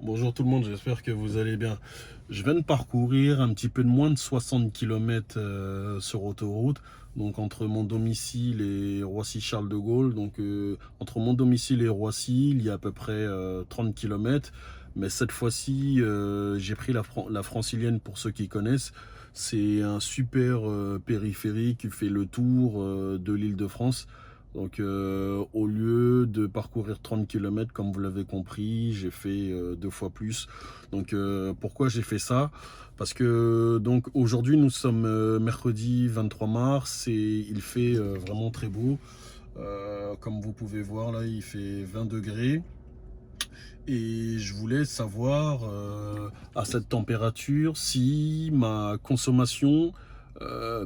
Bonjour tout le monde, j'espère que vous allez bien. Je viens de parcourir un petit peu de moins de 60 km sur autoroute, donc entre mon domicile et Roissy-Charles de Gaulle. Donc entre mon domicile et Roissy, il y a à peu près 30 km. Mais cette fois-ci, j'ai pris la francilienne pour ceux qui connaissent. C'est un super périphérique qui fait le tour de l'Île-de-France. Donc au lieu de parcourir 30 km comme vous l'avez compris, j'ai fait deux fois plus. Donc pourquoi j'ai fait ça? Parce que donc aujourd'hui nous sommes mercredi 23 mars et il fait vraiment très beau. Comme vous pouvez voir là, il fait 20 degrés. Et je voulais savoir à cette température si ma consommation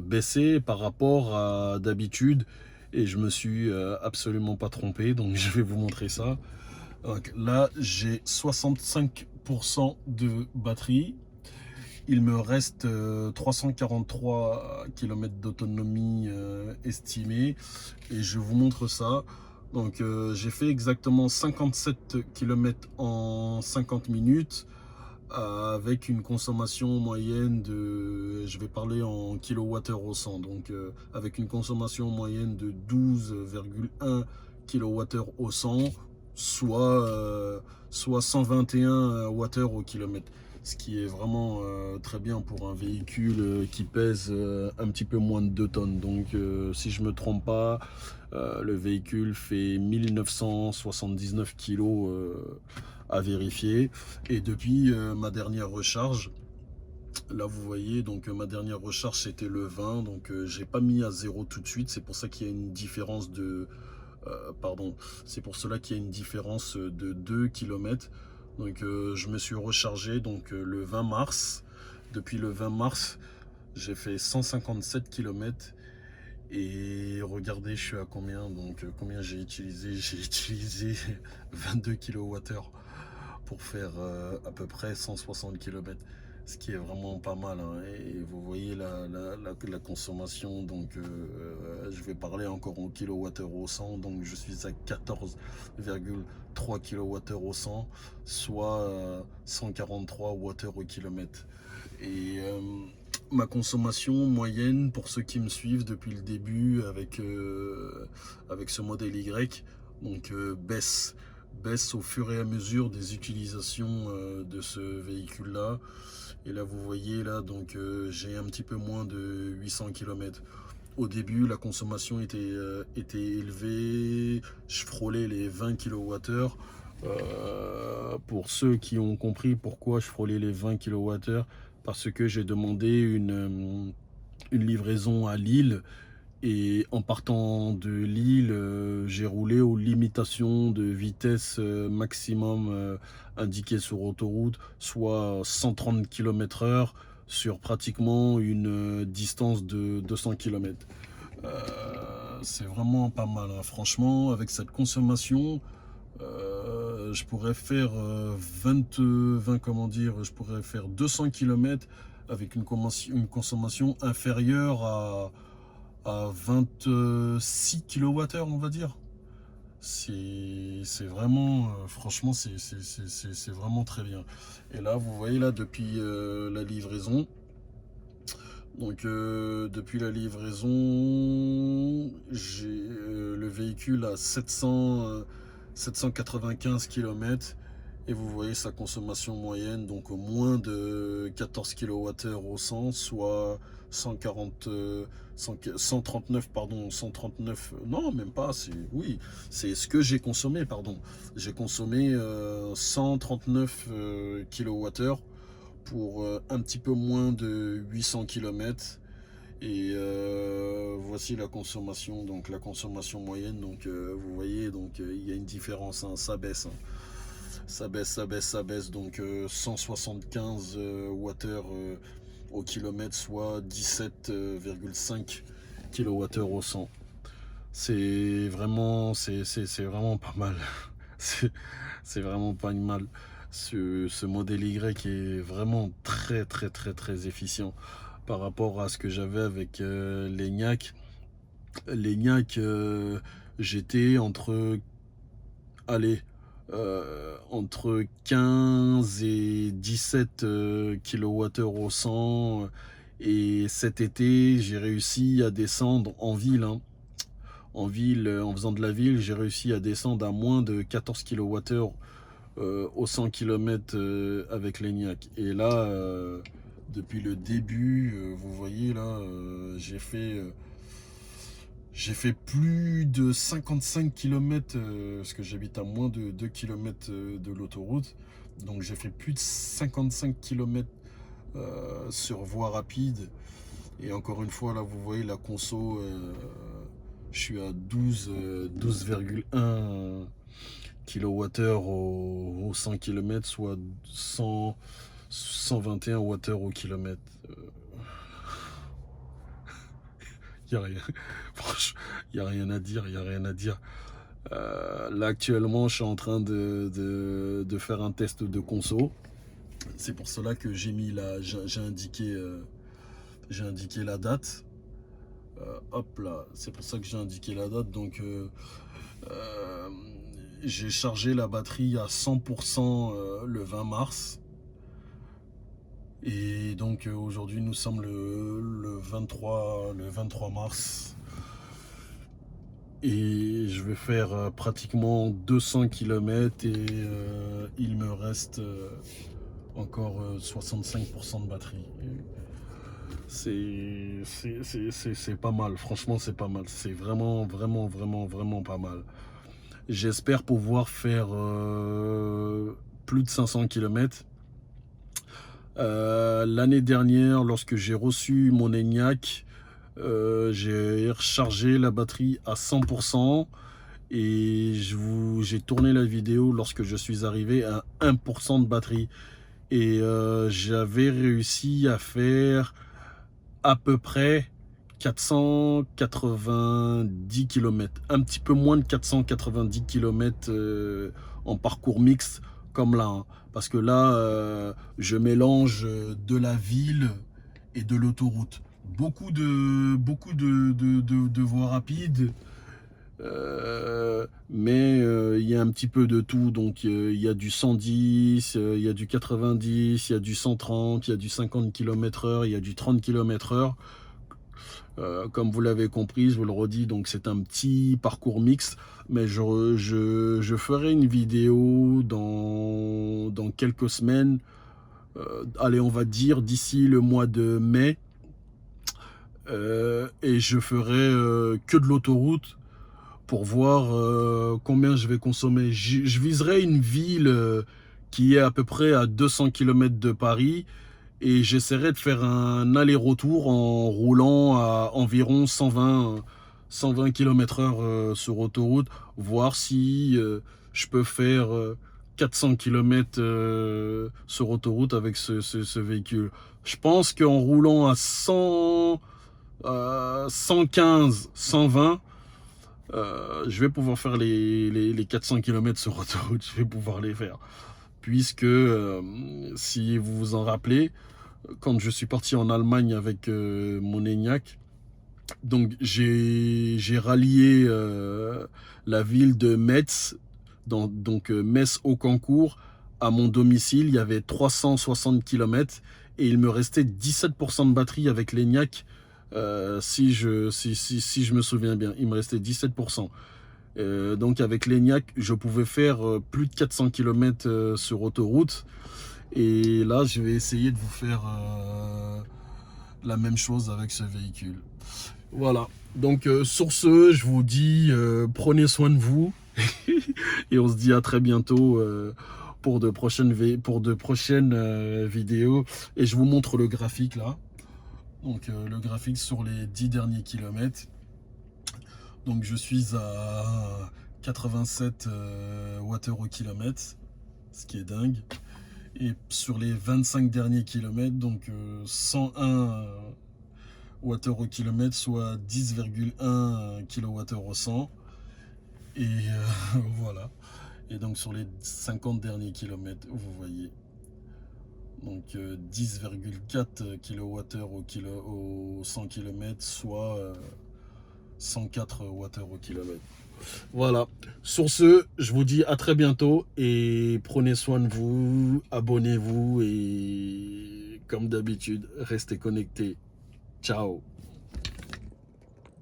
baissait par rapport à d'habitude. Et je me suis absolument pas trompé, donc je vais vous montrer ça. Donc là, j'ai 65% de batterie. Il me reste 343 km d'autonomie estimée et je vous montre ça. Donc j'ai fait exactement 57 km en 50 minutes avec une consommation moyenne de, je vais parler en kilowattheure au 100, donc avec une consommation moyenne de 12,1 kWh au 100, soit 121 Wh au kilomètre. Ce qui est vraiment très bien pour un véhicule qui pèse un petit peu moins de 2 tonnes. Donc si je ne me trompe pas, le véhicule fait 1979 kilos à vérifier. Et depuis ma dernière recharge, là vous voyez, donc ma dernière recharge c'était le 20, donc j'ai pas mis à zéro tout de suite, c'est pour ça qu'il y a une différence de pardon, c'est pour cela qu'il y a une différence de 2 km. Donc je me suis rechargé donc le 20 mars. Depuis le 20 mars, j'ai fait 157 km. Et regardez, je suis à combien? Donc combien j'ai utilisé? J'ai utilisé 22 kWh pour faire à peu près 160 km, ce qui est vraiment pas mal, hein. Et vous voyez la consommation, donc je vais parler encore en kilowattheure au 100, donc je suis à 14,3 kWh au 100, soit 143 Wh au kilomètre. Et ma consommation moyenne, pour ceux qui me suivent depuis le début avec ce modèle Y, donc baisse au fur et à mesure des utilisations de ce véhicule là. Et là vous voyez là, donc j'ai un petit peu moins de 800 km. Au début la consommation était élevée, je frôlais les 20 kWh. Pour ceux qui ont compris pourquoi je frôlais les 20 kWh, parce que j'ai demandé une livraison à Lille. Et en partant de Lille, j'ai roulé aux limitations de vitesse maximum indiquées sur autoroute, soit 130 km/h sur pratiquement une distance de 200 km. C'est vraiment pas mal, hein. Franchement, avec cette consommation, je pourrais faire comment dire, je pourrais faire 200 km avec une consommation inférieure à 26 kWh, on va dire. C'est vraiment, franchement, c'est vraiment très bien. Et là, vous voyez là, depuis la livraison, donc depuis la livraison, j'ai le véhicule à 795 km et vous voyez sa consommation moyenne, donc moins de 14 kWh au 100, soit 140, 139, pardon, 139, non même pas, oui, c'est ce que j'ai consommé, pardon. J'ai consommé 139 kWh pour un petit peu moins de 800 km. Et voici la consommation, donc la consommation moyenne. Donc vous voyez, donc il y a une différence, hein, ça baisse, hein. Ça baisse, ça baisse, ça baisse. Donc 175 Wh au kilomètre, soit 17,5 kWh au 100. C'est vraiment pas mal. C'est c'est vraiment pas mal. Ce modèle Y est vraiment très très très très efficient par rapport à ce que j'avais avec l'ENIAC. L'ENIAC, j'étais entre, allez, entre 15 et 17 kWh au 100. Et cet été, j'ai réussi à descendre en ville, hein. En ville, en faisant de la ville, j'ai réussi à descendre à moins de 14 kWh au 100 km avec l'ENIAC. Et là, depuis le début, vous voyez là, j'ai fait plus de 55 km, parce que j'habite à moins de 2 km de l'autoroute. Donc j'ai fait plus de 55 km sur voie rapide. Et encore une fois, là, vous voyez la conso, je suis à 12,1 kWh au 100 km, soit 121 Wh au kilomètre. Il n'y a rien. Franchement, il n'y a rien à dire, il n'y a rien à dire. Là, actuellement, je suis en train de faire un test de conso. C'est pour cela que j'ai indiqué la date. Hop là, c'est pour ça que j'ai indiqué la date. Donc, j'ai chargé la batterie à 100% le 20 mars. Et donc aujourd'hui nous sommes le 23 mars. Et je vais faire pratiquement 200 km et il me reste encore 65% de batterie. C'est pas mal, franchement c'est pas mal. C'est vraiment pas mal. J'espère pouvoir faire plus de 500 km. L'année dernière, lorsque j'ai reçu mon ENIAC, j'ai rechargé la batterie à 100% et j'ai tourné la vidéo lorsque je suis arrivé à 1% de batterie. Et j'avais réussi à faire à peu près 490 km, un petit peu moins de 490 km en parcours mixte comme là, hein. Parce que là, je mélange de la ville et de l'autoroute. Beaucoup de voies rapides, mais il y a un petit peu de tout. Donc il y a du 110, il y a du 90, il y a du 130, il y a du 50 km/h, il y a du 30 km/h. Comme vous l'avez compris, je vous le redis, donc c'est un petit parcours mixte, mais je ferai une vidéo dans quelques semaines, allez, on va dire d'ici le mois de mai, et je ferai que de l'autoroute pour voir combien je vais consommer. Je viserai une ville qui est à peu près à 200 km de Paris, et j'essaierai de faire un aller-retour en roulant à environ 120 km/h sur autoroute, voir si je peux faire 400 km sur autoroute avec ce véhicule. Je pense qu'en roulant à 115, 120, je vais pouvoir faire les 400 km sur autoroute, je vais pouvoir les faire. Puisque, si vous vous en rappelez, quand je suis parti en Allemagne avec mon ENIAC, donc j'ai rallié la ville de Metz, donc Metz-Aucancourt, à mon domicile. Il y avait 360 km et il me restait 17% de batterie avec l'ENIAC, si je me souviens bien. Il me restait 17%. Donc avec l'ENIAC, je pouvais faire plus de 400 km sur autoroute. Et là, je vais essayer de vous faire la même chose avec ce véhicule. Voilà. Donc sur ce, je vous dis, prenez soin de vous. Et on se dit à très bientôt pour de prochaines vidéos. Et je vous montre le graphique là. Donc le graphique sur les 10 derniers kilomètres. Donc je suis à 87 Wh au kilomètre, ce qui est dingue. Et sur les 25 derniers kilomètres, donc 101 Wh au kilomètre, soit 10,1 kWh au 100. Et voilà. Et donc sur les 50 derniers kilomètres, vous voyez, donc 10,4 kWh au 100 km, soit 104 Wh au kilomètre. Voilà. Sur ce, je vous dis à très bientôt et prenez soin de vous, abonnez-vous et comme d'habitude, restez connectés. Ciao.